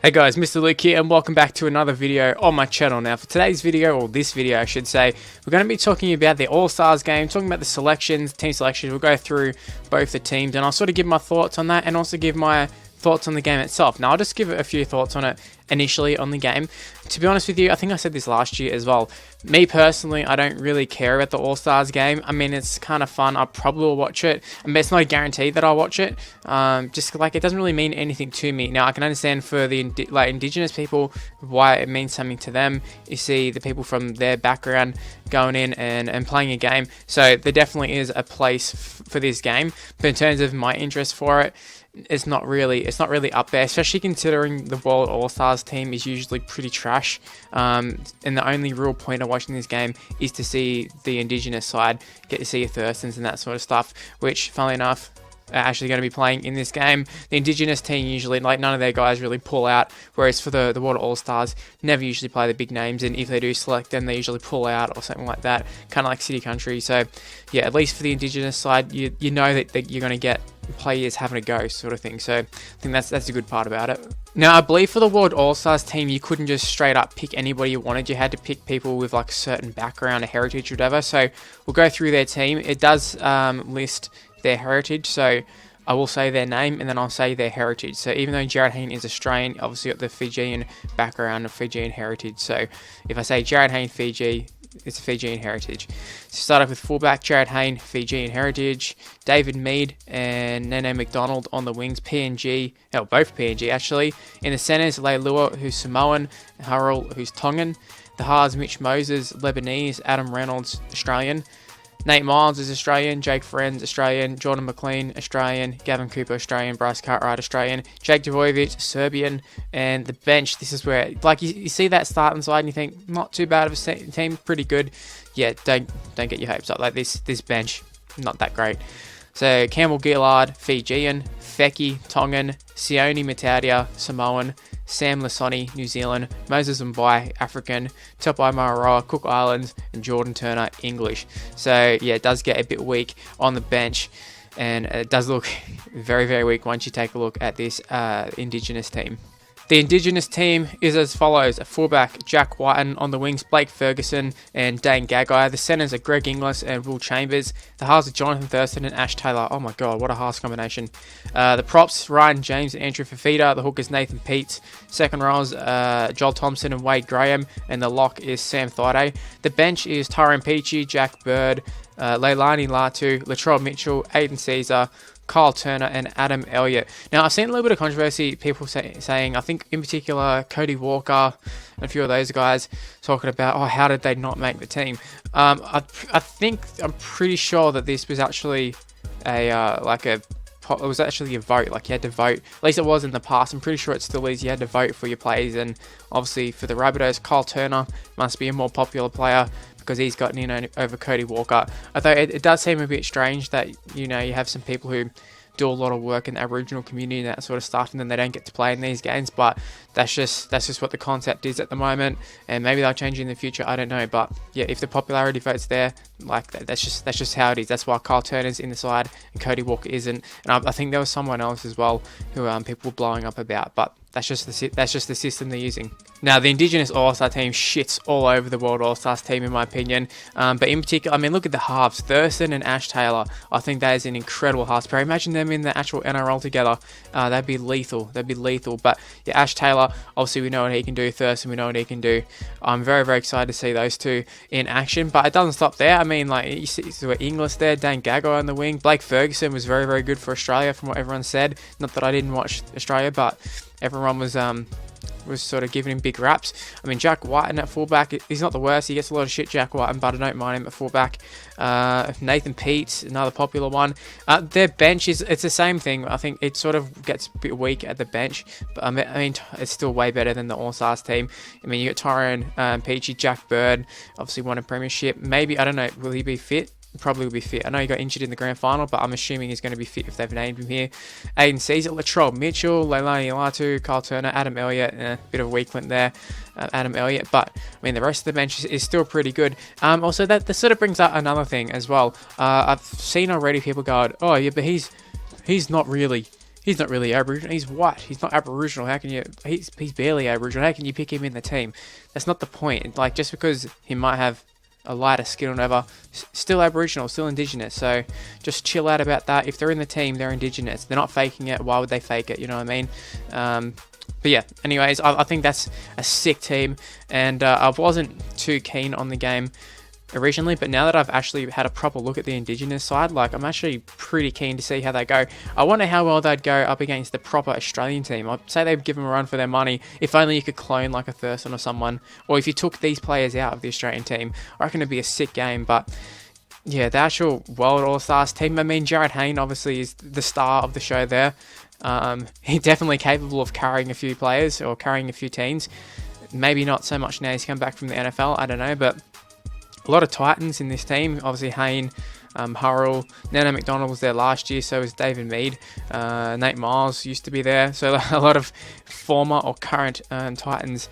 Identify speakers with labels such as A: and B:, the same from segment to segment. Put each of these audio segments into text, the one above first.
A: Hey guys, Mrluke here and welcome back to another video on my channel. Now for today's video, or this video I should say, we're going to be talking about the All-Stars game, talking about the selections, team selections. We'll go through both the teams and I'll sort of give my thoughts on that and also give my thoughts on the game itself. Now I'll just give a few thoughts on it initially on the game. To be honest with you, I think I said this last year as well. Me personally, I don't really care about the All-Stars game. I mean, it's kind of fun. I probably will watch it. I mean, it's not a guarantee that I'll watch it. Just like it doesn't really mean anything to me. Now I can understand for the Indigenous people why it means something to them. You see the people from their background going in and playing a game. So there definitely is a place for this game. But in terms of my interest for it, it's not really up there, especially considering the World All-Stars team is usually pretty trash, and the only real point of watching this game is to see the Indigenous side, get to see your Thurstons and that sort of stuff, which funnily enough are actually going to be playing in this game. The Indigenous team usually, like, none of their guys really pull out, whereas for the World All-Stars, never usually play the big names, and if they do select them, they usually pull out or something like that, kind of like City Country. So yeah, at least for the Indigenous side, you know that you're going to get players having a go sort of thing. So I think that's a good part about it. Now I believe for the World All-Stars team, you couldn't just straight up pick anybody you wanted. You had to pick people with like a certain background, a heritage or whatever. So we'll go through their team. It does list their heritage, so I will say their name and then I'll say their heritage. So even though Jarryd Hayne is Australian, obviously got the Fijian background of Fijian heritage. So if I say Jarryd Hayne Fiji, it's a Fijian heritage. So start off with fullback Jarryd Hayne, Fijian heritage. David Mead and Nene McDonald on the wings, PNG, both PNG actually. In the centres, Leilua, who's Samoan, Hurrell, who's Tongan. The halves, Mitch Moses, Lebanese, Adam Reynolds, Australian. Nate Miles is Australian, Jake Friends Australian, Jordan McLean Australian, Gavin Cooper Australian, Bryce Cartwright Australian, Jake Dvojevic Serbian, and the bench, this is where, like, you see that starting side and you think, not too bad of a team, pretty good. Yeah, don't get your hopes up. Like, this bench, not that great. So Campbell Gillard, Fijian, Feki, Tongan, Sione Mataudia, Samoan, Sam Lasoni, New Zealand, Moses Mbai, African, Topai Mararoa, Cook Islands, and Jordan Turner, English. So yeah, it does get a bit weak on the bench, and it does look very, very weak once you take a look at this Indigenous team. The Indigenous team is as follows: a fullback Jack Whiten, on the wings Blake Ferguson and Dane Gagai. The centres are Greg Inglis and Will Chambers. The halves are Jonathan Thurston and Ash Taylor. Oh my god, what a halves combination. The props, Ryan James and Andrew Fafita. The hookers, Nathan Peets. Second rows, Joel Thompson and Wade Graham. And the lock is Sam Thaiday. The bench is Tyrone Peachy, Jack Bird, Leilani Latu, Latrell Mitchell, Aiden Caesar, Kyle Turner and Adam Elliott. Now, I've seen a little bit of controversy, people saying, I think in particular Cody Walker and a few of those guys talking about, oh, how did they not make the team? I think, I'm pretty sure that this was actually it was actually a vote. Like, you had to vote, at least it was in the past. I'm pretty sure it still is. You had to vote for your players, and obviously for the Rabbitohs, Kyle Turner must be a more popular player because he's gotten in over Cody Walker. Although it does seem a bit strange that, you have some people who do a lot of work in the Aboriginal community and that sort of stuff, and then they don't get to play in these games. But that's just what the concept is at the moment, and maybe they'll change in the future. I don't know, but yeah, if the popularity vote's there, like that's just how it is. That's why Kyle Turner's in the side and Cody Walker isn't. And I think there was someone else as well who people were blowing up about, but that's just the system they're using. Now, the Indigenous All-Star team shits all over the World All-Stars team, in my opinion. But in particular, I mean, look at the halves. Thurston and Ash Taylor. I think that is an incredible halves pair. Imagine them in the actual NRL together. That'd be lethal. But yeah, Ash Taylor, obviously we know what he can do. Thurston, we know what he can do. I'm very, very excited to see those two in action. But it doesn't stop there. I mean, like, you see Inglis there, Dane Gagai on the wing. Blake Ferguson was very, very good for Australia, from what everyone said. Not that I didn't watch Australia, but everyone was sort of giving him big raps. I mean, Jack Whiten at fullback, he's not the worst. He gets a lot of shit, Jack Whiten, but I don't mind him at fullback. Nathan Peets, another popular one. Their bench it's the same thing. I think it sort of gets a bit weak at the bench, but I mean it's still way better than the All-Stars team. I mean, you got Tyrone Peachy, Jack Bird, obviously won a premiership. Maybe, I don't know, will he be fit? Probably will be fit. I know he got injured in the grand final, but I'm assuming he's going to be fit if they've named him here. Aiden Caesar, Latrell Mitchell, Leilani Latu, Kyle Turner, Adam Elliott, bit of a weak link there, Adam Elliott, but I mean the rest of the bench is still pretty good. Also, that sort of brings up another thing as well. I've seen already people go, oh yeah, but he's not really he's not really Aboriginal. He's white. He's not Aboriginal. How can you? He's barely Aboriginal. How can you pick him in the team? That's not the point. Like, just because he might have a lighter skin or whatever, still Aboriginal, still Indigenous. So just chill out about that. If they're in the team, they're Indigenous. They're not faking it. Why would they fake it? You know what I mean? But yeah, anyways, I think that's a sick team, and I wasn't too keen on the game originally, but now that I've actually had a proper look at the Indigenous side, like, I'm actually pretty keen to see how they go. I wonder how well they'd go up against the proper Australian team. I'd say they'd give them a run for their money. If only you could clone like a Thurston or someone, or if you took these players out of the Australian team, I reckon it'd be a sick game. But yeah, the actual World All-Stars team, I mean, Jared Hayne obviously is the star of the show there. He's definitely capable of carrying a few players or carrying a few teams. Maybe not so much now he's come back from the NFL, I don't know, but a lot of Titans in this team. Obviously Hayne, Hurrell, Nana McDonald was there last year, so was David Mead. Nate Miles used to be there, so a lot of former or current Titans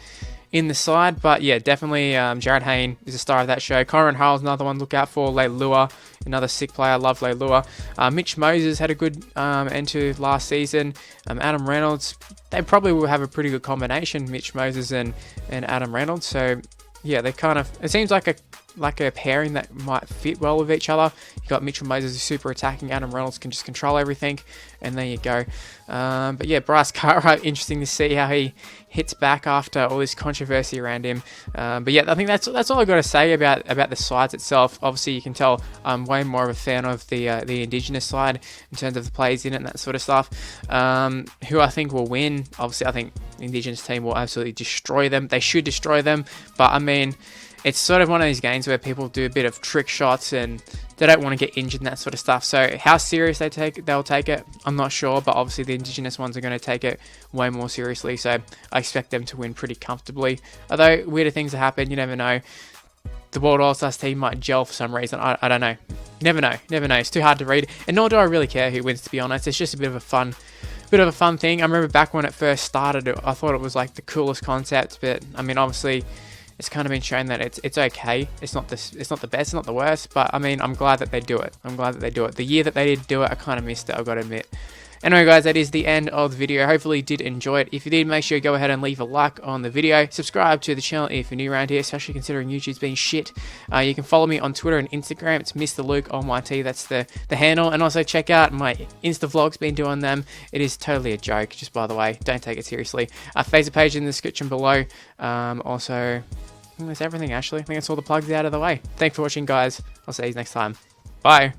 A: in the side. But yeah, definitely Jared Hayne is a star of that show. Conran Hurl's another one to look out for. Leilua, another sick player. I love Leilua. Mitch Moses had a good end to last season. Adam Reynolds, they probably will have a pretty good combination, Mitch Moses and Adam Reynolds. So yeah, they kind of, it seems like a pairing that might fit well with each other. You got Mitchell Moses who's super attacking, Adam Reynolds can just control everything, and there you go. But yeah, Bryce Cartwright, interesting to see how he hits back after all this controversy around him. But yeah, I think that's all I've got to say about the sides itself. Obviously, you can tell I'm way more of a fan of the Indigenous side in terms of the plays in it and that sort of stuff. Who I think will win? Obviously, I think the Indigenous team will absolutely destroy them. They should destroy them, but I mean, it's sort of one of these games where people do a bit of trick shots and they don't want to get injured and that sort of stuff. So how serious they'll take it, I'm not sure. But obviously the Indigenous ones are going to take it way more seriously. So I expect them to win pretty comfortably. Although weirder things have happened, you never know. The World All-Stars team might gel for some reason. I don't know. Never know. It's too hard to read. And nor do I really care who wins, to be honest. It's just a bit of a fun thing. I remember back when it first started, I thought it was like the coolest concept. But I mean, obviously, it's kind of been shown that it's okay. It's not the best, it's not the worst, but I mean, I'm glad that they do it. The year that they did do it, I kind of missed it, I've got to admit. Anyway, guys, that is the end of the video. Hopefully you did enjoy it. If you did, make sure you go ahead and leave a like on the video. Subscribe to the channel if you're new around here, especially considering YouTube's being shit. You can follow me on Twitter and Instagram. It's Mrluke on YT. That's the handle. And also check out my Insta vlogs. Been doing them. It is totally a joke, just by the way. Don't take it seriously. Facebook page in the description below. Also, I think that's everything, actually. I think that's all the plugs out of the way. Thanks for watching, guys. I'll see you next time. Bye.